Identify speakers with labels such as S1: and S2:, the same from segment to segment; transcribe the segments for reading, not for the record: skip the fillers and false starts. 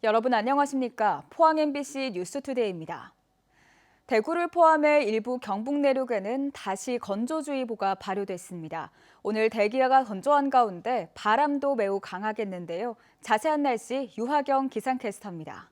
S1: 여러분 안녕하십니까? 포항 MBC 뉴스투데이입니다. 대구를 포함해 일부 경북 내륙에는 다시 건조주의보가 발효됐습니다. 오늘 대기가 건조한 가운데 바람도 매우 강하겠는데요. 자세한 날씨 유하경 기상캐스터입니다.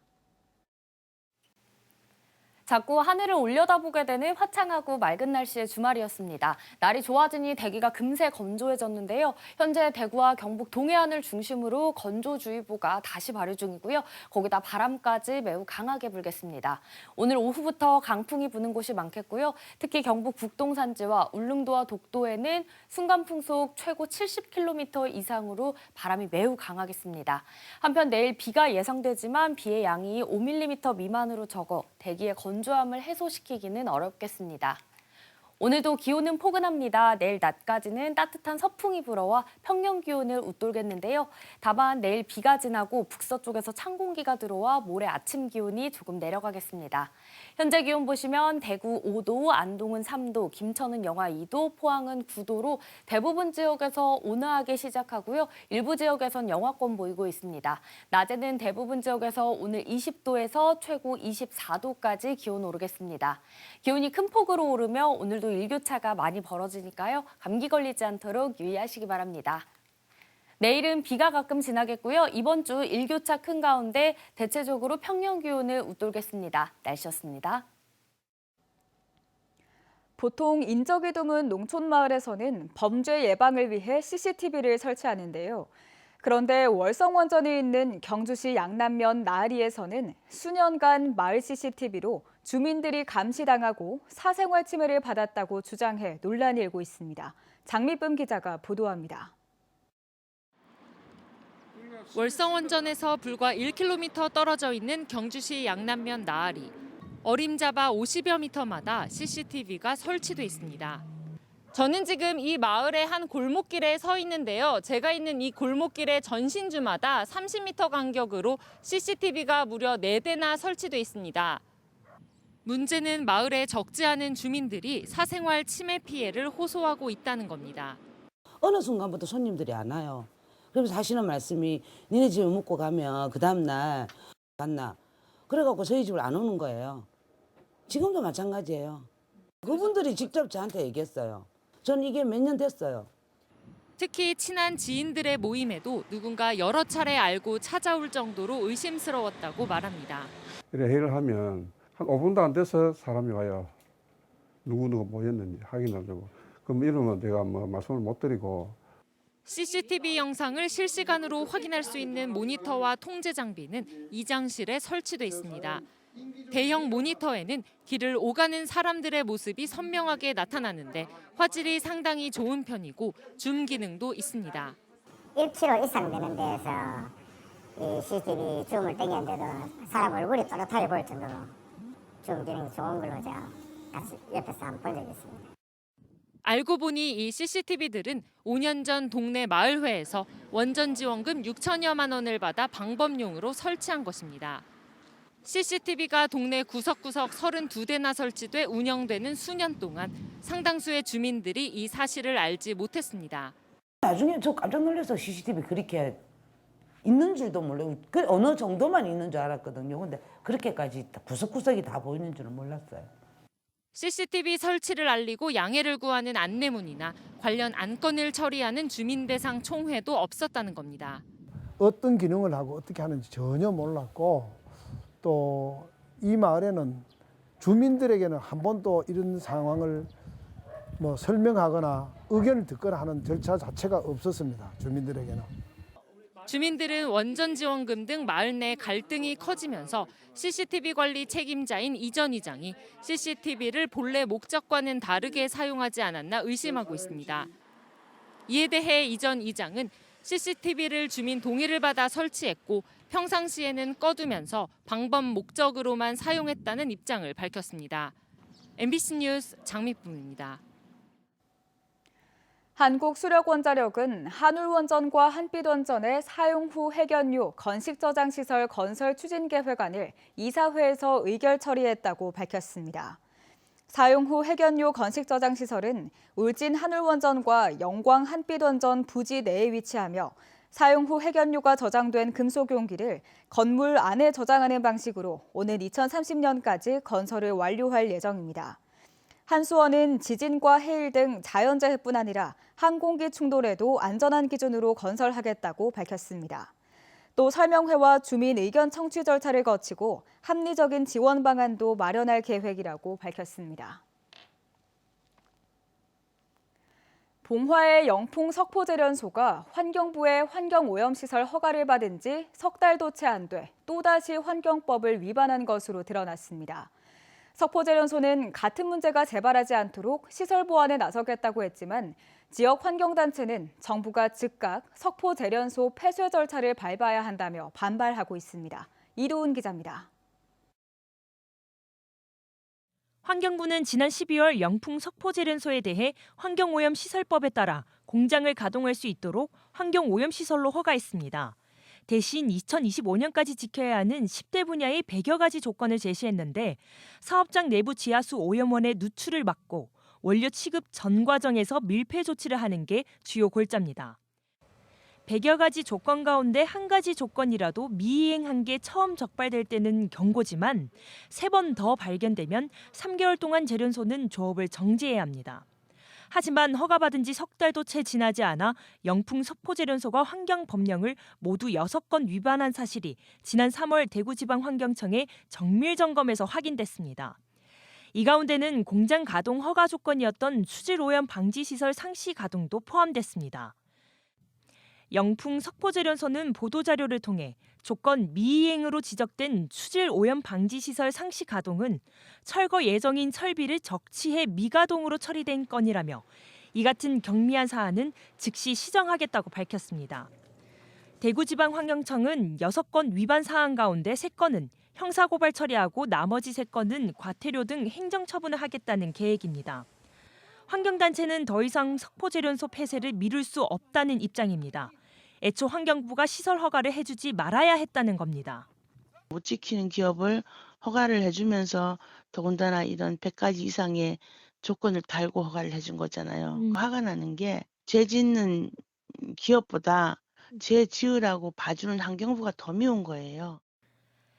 S2: 자꾸 하늘을 올려다보게 되는 화창하고 맑은 날씨의 주말이었습니다. 날이 좋아지니 대기가 금세 건조해졌는데요. 현재 대구와 경북 동해안을 중심으로 건조주의보가 다시 발효 중이고요. 거기다 바람까지 매우 강하게 불겠습니다. 오늘 오후부터 강풍이 부는 곳이 많겠고요. 특히 경북 북동산지와 울릉도와 독도에는 순간풍속 최고 70km 이상으로 바람이 매우 강하겠습니다. 한편 내일 비가 예상되지만 비의 양이 5mm 미만으로 적어 대기의 건조함을 해소시키기는 어렵겠습니다. 오늘도 기온은 포근합니다. 내일 낮까지는 따뜻한 서풍이 불어와 평년 기온을 웃돌겠는데요. 다만 내일 비가 지나고 북서쪽에서 찬 공기가 들어와 모레 아침 기온이 조금 내려가겠습니다. 현재 기온 보시면 대구 5도, 안동은 3도, 김천은 영하 2도, 포항은 9도로 대부분 지역에서 온화하게 시작하고요. 일부 지역에선 영하권 보이고 있습니다. 낮에는 대부분 지역에서 오늘 20도에서 최고 24도까지 기온 오르겠습니다. 기온이 큰 폭으로 오르며 오늘도 일교차가 많이 벌어지니까요. 감기 걸리지 않도록 유의하시기 바랍니다. 내일은 비가 가끔 지나겠고요. 이번 주 일교차 큰 가운데 대체적으로 평년 기온을 웃돌겠습니다. 날씨였습니다.
S1: 보통 인적이 드문 농촌 마을에서는 범죄 예방을 위해 CCTV를 설치하는데요. 그런데 월성원전에 있는 경주시 양남면 나아리에서는 수년간 마을 CCTV로 주민들이 감시당하고 사생활 침해를 받았다고 주장해 논란이 일고 있습니다. 장미쁨 기자가 보도합니다.
S3: 월성원전에서 불과 1km 떨어져 있는 경주시 양남면 나아리. 어림잡아 50여 미터마다 CCTV가 설치돼 있습니다. 저는 지금 이 마을의 한 골목길에 서 있는데요. 제가 있는 이 골목길의 전신주마다 30m 간격으로 CCTV가 무려 4대나 설치돼 있습니다. 문제는 마을에 적지 않은 주민들이 사생활 침해 피해를 호소하고 있다는 겁니다.
S4: 어느 순간부터 손님들이 안 와요. 그러면서 하시는 말씀이 니네 집에 묵고 가면 그 다음날 갔나. 그래갖고 저희 집을 안 오는 거예요. 지금도 마찬가지예요. 그분들이 직접 저한테 얘기했어요. 전 이게 몇 년 됐어요.
S3: 특히 친한 지인들의 모임에도 누군가 여러 차례 알고 찾아올 정도로 의심스러웠다고 말합니다.
S5: 이래 회의를 하면 한 5분도 안 돼서 사람이 와요. 누구누구 모였는지 확인하려고. 그럼 이러면 내가 말씀을 못 드리고.
S3: CCTV 영상을 실시간으로 확인할 수 있는 모니터와 통제 장비는 이장실에 설치돼 있습니다. 대형 모니터에는 길을 오가는 사람들의 모습이 선명하게 나타나는데 화질이 상당히 좋은 편이고 줌 기능도 있습니다.
S6: 1km 이상 되는 데에서 이 CCTV 줌을 당겼는데도 사람 얼굴이 또렷하게 보일 정도로 줌 기능이 좋은 걸로 제가 옆에서 한번 본 적이 있습니다.
S3: 알고 보니 이 CCTV들은 5년 전 동네 마을회에서 원전 지원금 6천여만 원을 받아 방범용으로 설치한 것입니다. CCTV가 동네 구석구석 32대나 설치돼 운영되는 수년 동안 상당수의 주민들이 이 사실을 알지 못했습니다.
S4: 나중에 저 깜짝 놀라서 CCTV 그렇게 있는 줄도 몰라요. 그 어느 정도만 있는 줄 알았거든요. 근데 그렇게까지 구석구석이 다 보이는 줄은 몰랐어요.
S3: CCTV 설치를 알리고 양해를 구하는 안내문이나 관련 안건을 처리하는 주민대상 총회도 없었다는 겁니다.
S7: 어떤 기능을 하고 어떻게 하는지 전혀 몰랐고 또 이 마을에는 주민들에게는 한 번도 이런 상황을 설명하거나 의견을 듣거나 하는 절차 자체가 없었습니다. 주민들에게는.
S3: 주민들은 원전 지원금 등 마을 내 갈등이 커지면서 CCTV 관리 책임자인 이 전 이장이 CCTV를 본래 목적과는 다르게 사용하지 않았나 의심하고 있습니다. 이에 대해 이 전 이장은 CCTV를 주민 동의를 받아 설치했고 평상시에는 꺼두면서 방범 목적으로만 사용했다는 입장을 밝혔습니다. MBC 뉴스 장미쁨입니다.
S1: 한국수력원자력은 한울원전과 한빛원전의 사용 후 해견류 건식저장시설 건설 추진 계획안을 이사회에서 의결 처리했다고 밝혔습니다. 사용 후 해견류 건식저장시설은 울진 한울원전과 영광 한빛원전 부지 내에 위치하며 사용 후 핵연료가 저장된 금속 용기를 건물 안에 저장하는 방식으로 오는 2030년까지 건설을 완료할 예정입니다. 한수원은 지진과 해일 등 자연재해뿐 아니라 항공기 충돌에도 안전한 기준으로 건설하겠다고 밝혔습니다. 또 설명회와 주민 의견 청취 절차를 거치고 합리적인 지원 방안도 마련할 계획이라고 밝혔습니다. 봉화의 영풍 석포제련소가 환경부의 환경오염시설 허가를 받은 지 석 달도 채 안 돼 또다시 환경법을 위반한 것으로 드러났습니다. 석포제련소는 같은 문제가 재발하지 않도록 시설 보완에 나서겠다고 했지만 지역 환경단체는 정부가 즉각 석포제련소 폐쇄 절차를 밟아야 한다며 반발하고 있습니다. 이도훈 기자입니다.
S8: 환경부는 지난 12월 영풍 석포제련소에 대해 환경오염시설법에 따라 공장을 가동할 수 있도록 환경오염시설로 허가했습니다. 대신 2025년까지 지켜야 하는 10대 분야의 100여 가지 조건을 제시했는데 사업장 내부 지하수 오염원의 누출을 막고 원료 취급 전 과정에서 밀폐 조치를 하는 게 주요 골자입니다. 100여 가지 조건 가운데 한 가지 조건이라도 미이행한 게 처음 적발될 때는 경고지만 3번 더 발견되면 3개월 동안 제련소는 조업을 정지해야 합니다. 하지만 허가받은 지 석 달도 채 지나지 않아 영풍 석포제련소가 환경법령을 모두 6건 위반한 사실이 지난 3월 대구지방환경청의 정밀점검에서 확인됐습니다. 이 가운데는 공장 가동 허가 조건이었던 수질오염 방지시설 상시 가동도 포함됐습니다. 영풍 석포제련소는 보도자료를 통해 조건 미이행으로 지적된 수질오염 방지시설 상시 가동은 철거 예정인 설비를 적치해 미가동으로 처리된 건이라며 이 같은 경미한 사안은 즉시 시정하겠다고 밝혔습니다. 대구지방환경청은 6건 위반 사안 가운데 3건은 형사고발 처리하고 나머지 3건은 과태료 등 행정처분을 하겠다는 계획입니다. 환경단체는 더 이상 석포제련소 폐쇄를 미룰 수 없다는 입장입니다. 애초 환경부가 시설 허가를 해주지 말아야 했다는 겁니다.
S9: 못 지키는 기업을 허가를 해주면서 더군다나 이런 100가지 이상의 조건을 달고 허가를 해준 거잖아요. 화가 나는 게 죄 짓는 기업보다 죄 지으라고 봐주는 환경부가 더 미운 거예요.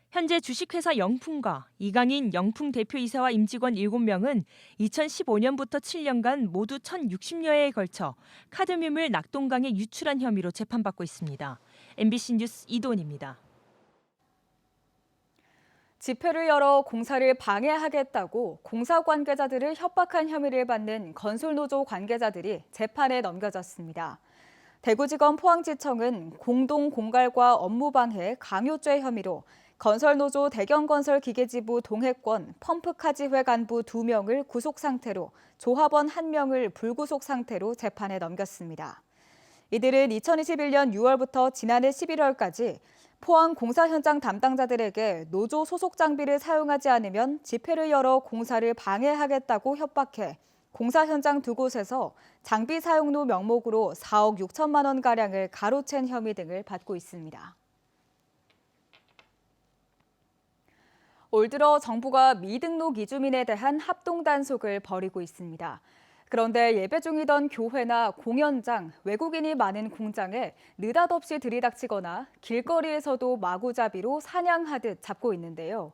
S8: 현재 주식회사 영풍과 이강인 영풍 대표이사와 임직원 7명은 2015년부터 7년간 모두 1,060여회에 걸쳐 카드뮴을 낙동강에 유출한 혐의로 재판받고 있습니다. MBC 뉴스 이도은입니다.
S1: 집회를 열어 공사를 방해하겠다고 공사 관계자들을 협박한 혐의를 받는 건설노조 관계자들이 재판에 넘겨졌습니다. 대구지검 포항지청은 공동 공갈과 업무 방해 강요죄 혐의로 건설노조 대경건설 기계지부 동해권 펌프카지회 간부 2명을 구속 상태로 조합원 1명을 불구속 상태로 재판에 넘겼습니다. 이들은 2021년 6월부터 지난해 11월까지 포항 공사 현장 담당자들에게 노조 소속 장비를 사용하지 않으면 집회를 열어 공사를 방해하겠다고 협박해 공사 현장 2곳에서 장비 사용료 명목으로 4억 6천만 원가량을 가로챈 혐의 등을 받고 있습니다. 올 들어 정부가 미등록 이주민에 대한 합동 단속을 벌이고 있습니다. 그런데 예배 중이던 교회나 공연장, 외국인이 많은 공장에 느닷없이 들이닥치거나 길거리에서도 마구잡이로 사냥하듯 잡고 있는데요.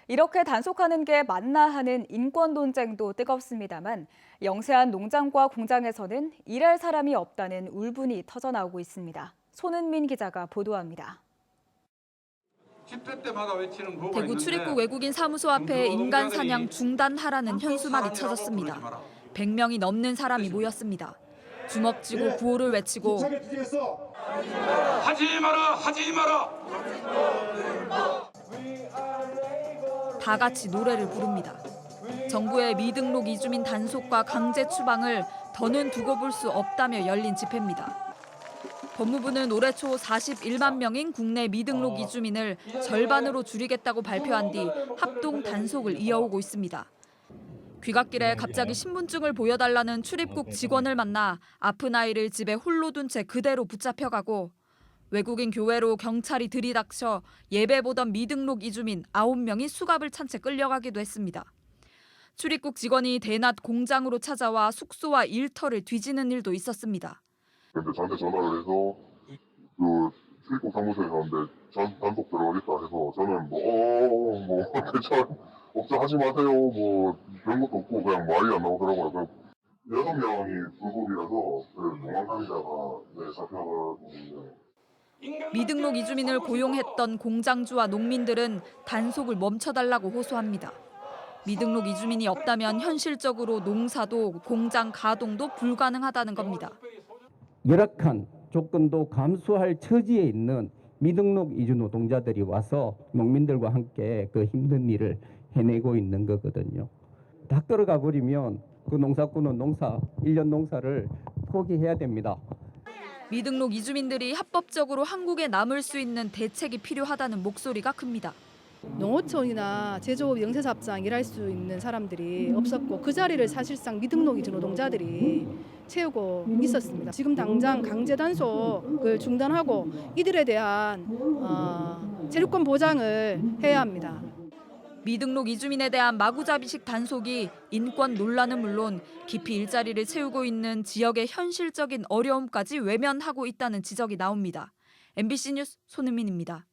S1: 이렇게 단속하는 게 맞나 하는 인권 논쟁도 뜨겁습니다만 영세한 농장과 공장에서는 일할 사람이 없다는 울분이 터져나오고 있습니다. 손은민 기자가 보도합니다.
S10: 대구 출입국 외국인 사무소 앞에 인간 사냥 중단하라는 현수막이 쳐졌습니다. 100명이 넘는 사람이 모였습니다. 주먹 쥐고 구호를 외치고
S11: 하지 마라, 하지 마라.
S10: 다 같이 노래를 부릅니다. 정부의 미등록 이주민 단속과 강제 추방을 더는 두고 볼 수 없다며 열린 집회입니다. 법무부는 올해 초 41만 명인 국내 미등록 이주민을 절반으로 줄이겠다고 발표한 뒤 합동 단속을 이어오고 있습니다. 귀갓길에 갑자기 신분증을 보여달라는 출입국 직원을 만나 아픈 아이를 집에 홀로 둔 채 그대로 붙잡혀가고 외국인 교회로 경찰이 들이닥쳐 예배 보던 미등록 이주민 9명이 수갑을 찬 채 끌려가기도 했습니다. 출입국 직원이 대낮 공장으로 찾아와 숙소와 일터를 뒤지는 일도 있었습니다.
S12: 근데 저한테 전화를 해서
S11: 그 출입국 사무소에 가는데 단속 들어가겠다 해서 저는 뭐 괜찮아 없자 하지 마세요 뭐 그런 것도 없고 그냥 말이 안 나오더라고요. 그냥 6명이 불법이라서 그 동항상자가 잡혀가지고.
S10: 미등록 이주민을 고용했던 공장주와 농민들은 단속을 멈춰달라고 호소합니다. 미등록 이주민이 없다면 현실적으로 농사도 공장 가동도 불가능하다는 겁니다.
S12: 열악한 조건도 감수할 처지에 있는 미등록 이주 노동자들이 와서 농민들과 함께 그 힘든 일을 해내고 있는 거거든요. 다 끌어가 버리면 그 농사꾼은 1년 농사를 포기해야 됩니다.
S10: 미등록 이주민들이 합법적으로 한국에 남을 수 있는 대책이 필요하다는 목소리가 큽니다.
S13: 농어촌이나 제조업 영세사업장 일할 수 있는 사람들이 없었고 그 자리를 사실상 미등록 이주 노동자들이 채우고 있었습니다. 지금 당장 강제 단속을 중단하고 이들에 대한 체류권 보장을 해야 합니다.
S10: 미등록 이주민에 대한 마구잡이식 단속이 인권 논란은 물론 깊이 일자리를 채우고 있는 지역의 현실적인 어려움까지 외면하고 있다는 지적이 나옵니다. MBC 뉴스 손은민입니다.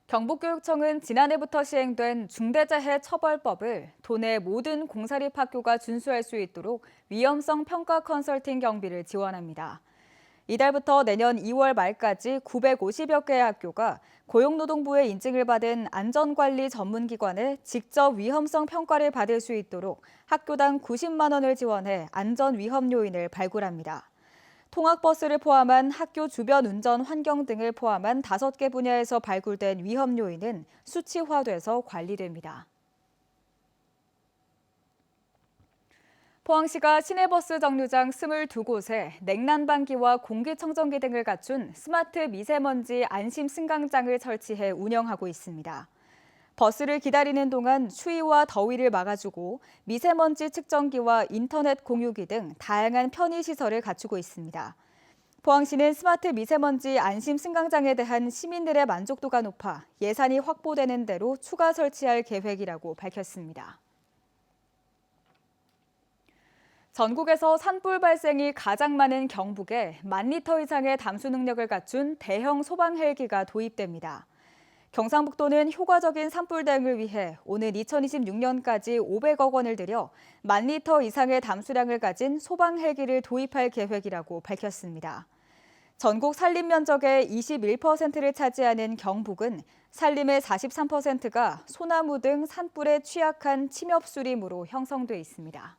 S1: 경북교육청은 지난해부터 시행된 중대재해처벌법을 도내 모든 공사립학교가 준수할 수 있도록 위험성 평가 컨설팅 경비를 지원합니다. 이달부터 내년 2월 말까지 950여 개의 학교가 고용노동부의 인증을 받은 안전관리 전문기관에 직접 위험성 평가를 받을 수 있도록 학교당 90만 원을 지원해 안전 위험 요인을 발굴합니다. 통학버스를 포함한 학교 주변 운전 환경 등을 포함한 5개 분야에서 발굴된 위험 요인은 수치화돼서 관리됩니다. 포항시가 시내버스 정류장 22곳에 냉난방기와 공기청정기 등을 갖춘 스마트 미세먼지 안심 승강장을 설치해 운영하고 있습니다. 버스를 기다리는 동안 추위와 더위를 막아주고 미세먼지 측정기와 인터넷 공유기 등 다양한 편의시설을 갖추고 있습니다. 포항시는 스마트 미세먼지 안심 승강장에 대한 시민들의 만족도가 높아 예산이 확보되는 대로 추가 설치할 계획이라고 밝혔습니다. 전국에서 산불 발생이 가장 많은 경북에 10,000리터 이상의 담수 능력을 갖춘 대형 소방 헬기가 도입됩니다. 경상북도는 효과적인 산불 대응을 위해 오는 2026년까지 500억 원을 들여 10,000리터 이상의 담수량을 가진 소방 헬기를 도입할 계획이라고 밝혔습니다. 전국 산림 면적의 21%를 차지하는 경북은 산림의 43%가 소나무 등 산불에 취약한 침엽수림으로 형성돼 있습니다.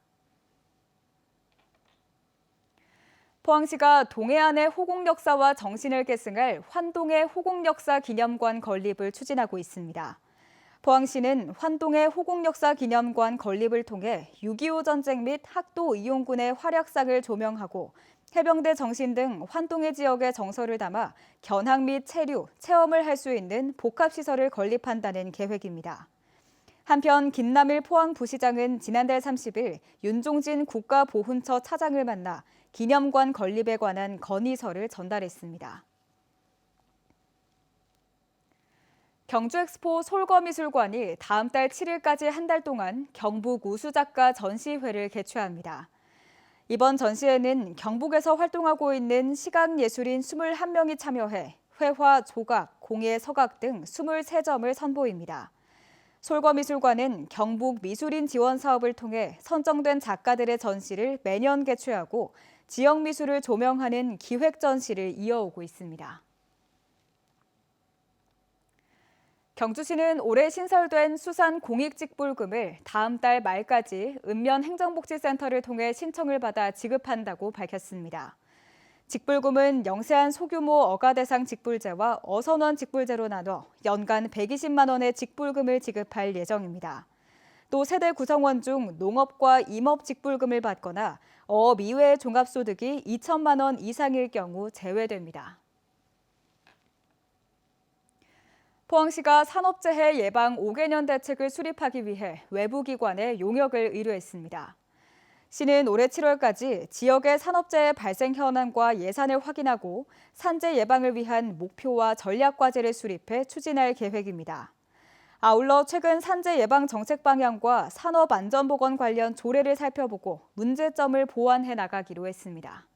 S1: 포항시가 동해안의 호국 역사와 정신을 계승할 환동의 호국 역사 기념관 건립을 추진하고 있습니다. 포항시는 환동의 호국 역사 기념관 건립을 통해 6.25 전쟁 및 학도 이용군의 활약상을 조명하고 해병대 정신 등 환동의 지역의 정서를 담아 견학 및 체류, 체험을 할 수 있는 복합시설을 건립한다는 계획입니다. 한편 김남일 포항부시장은 지난달 30일 윤종진 국가보훈처 차장을 만나 기념관 건립에 관한 건의서를 전달했습니다. 경주엑스포 솔거미술관이 다음 달 7일까지 한 달 동안 경북 우수작가 전시회를 개최합니다. 이번 전시회는 경북에서 활동하고 있는 시각예술인 21명이 참여해 회화, 조각, 공예, 서각 등 23점을 선보입니다. 솔거미술관은 경북 미술인 지원 사업을 통해 선정된 작가들의 전시를 매년 개최하고 지역 미술을 조명하는 기획 전시를 이어오고 있습니다. 경주시는 올해 신설된 수산 공익직불금을 다음 달 말까지 읍면행정복지센터를 통해 신청을 받아 지급한다고 밝혔습니다. 직불금은 영세한 소규모 어가 대상 직불제와 어선원 직불제로 나눠 연간 120만 원의 직불금을 지급할 예정입니다. 또 세대 구성원 중 농업과 임업 직불금을 받거나 어업 이외의 종합소득이 2천만 원 이상일 경우 제외됩니다. 포항시가 산업재해 예방 5개년 대책을 수립하기 위해 외부기관에 용역을 의뢰했습니다. 시는 올해 7월까지 지역의 산업재해 발생 현황과 예산을 확인하고 산재 예방을 위한 목표와 전략과제를 수립해 추진할 계획입니다. 아울러 최근 산재 예방 정책 방향과 산업안전보건 관련 조례를 살펴보고 문제점을 보완해 나가기로 했습니다.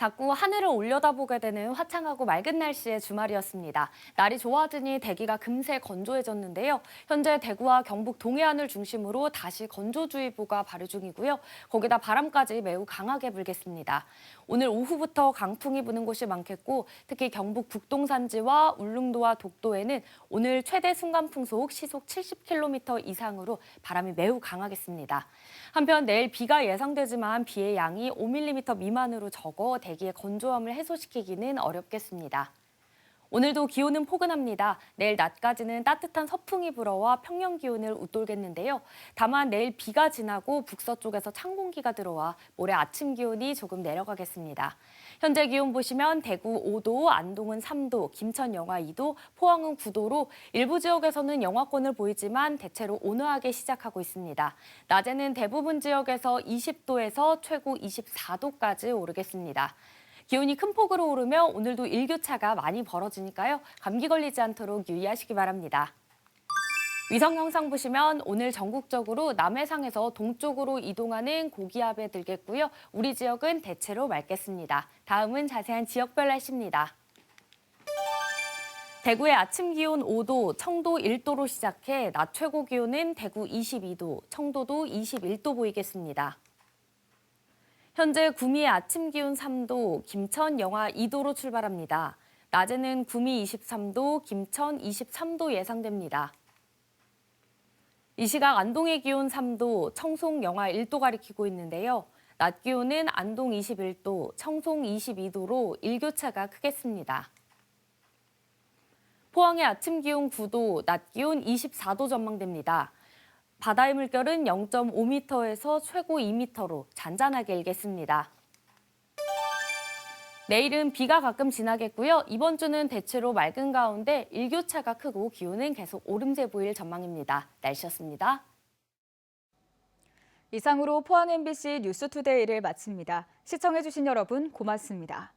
S2: 자꾸 하늘을 올려다보게 되는 화창하고 맑은 날씨의 주말이었습니다. 날이 좋아지니 대기가 금세 건조해졌는데요. 현재 대구와 경북 동해안을 중심으로 다시 건조주의보가 발효 중이고요. 거기다 바람까지 매우 강하게 불겠습니다. 오늘 오후부터 강풍이 부는 곳이 많겠고 특히 경북 북동산지와 울릉도와 독도에는 오늘 최대 순간풍속 시속 70km 이상으로 바람이 매우 강하겠습니다. 한편 내일 비가 예상되지만 비의 양이 5mm 미만으로 적어 대기의 건조함을 해소시키기는 어렵겠습니다. 오늘도 기온은 포근합니다. 내일 낮까지는 따뜻한 서풍이 불어와 평년 기온을 웃돌겠는데요. 다만 내일 비가 지나고 북서쪽에서 찬 공기가 들어와 모레 아침 기온이 조금 내려가겠습니다. 현재 기온 보시면 대구 5도, 안동은 3도, 김천 영하 2도, 포항은 9도로 일부 지역에서는 영하권을 보이지만 대체로 온화하게 시작하고 있습니다. 낮에는 대부분 지역에서 20도에서 최고 24도까지 오르겠습니다. 기온이 큰 폭으로 오르며 오늘도 일교차가 많이 벌어지니까요. 감기 걸리지 않도록 유의하시기 바랍니다. 위성 영상 보시면 오늘 전국적으로 남해상에서 동쪽으로 이동하는 고기압에 들겠고요. 우리 지역은 대체로 맑겠습니다. 다음은 자세한 지역별 날씨입니다. 대구의 아침 기온 5도, 청도 1도로 시작해 낮 최고 기온은 대구 22도, 청도도 21도 보이겠습니다. 현재 구미의 아침 기온 3도, 김천 영하 2도로 출발합니다. 낮에는 구미 23도, 김천 23도 예상됩니다. 이 시각 안동의 기온 3도, 청송 영하 1도 가리키고 있는데요. 낮 기온은 안동 21도, 청송 22도로 일교차가 크겠습니다. 포항의 아침 기온 9도, 낮 기온 24도 전망됩니다. 바다의 물결은 0.5m에서 최고 2m로 잔잔하게 일겠습니다. 내일은 비가 가끔 지나겠고요. 이번 주는 대체로 맑은 가운데 일교차가 크고 기온은 계속 오름세 보일 전망입니다. 날씨였습니다.
S1: 이상으로 포항 MBC 뉴스투데이를 마칩니다. 시청해주신 여러분 고맙습니다.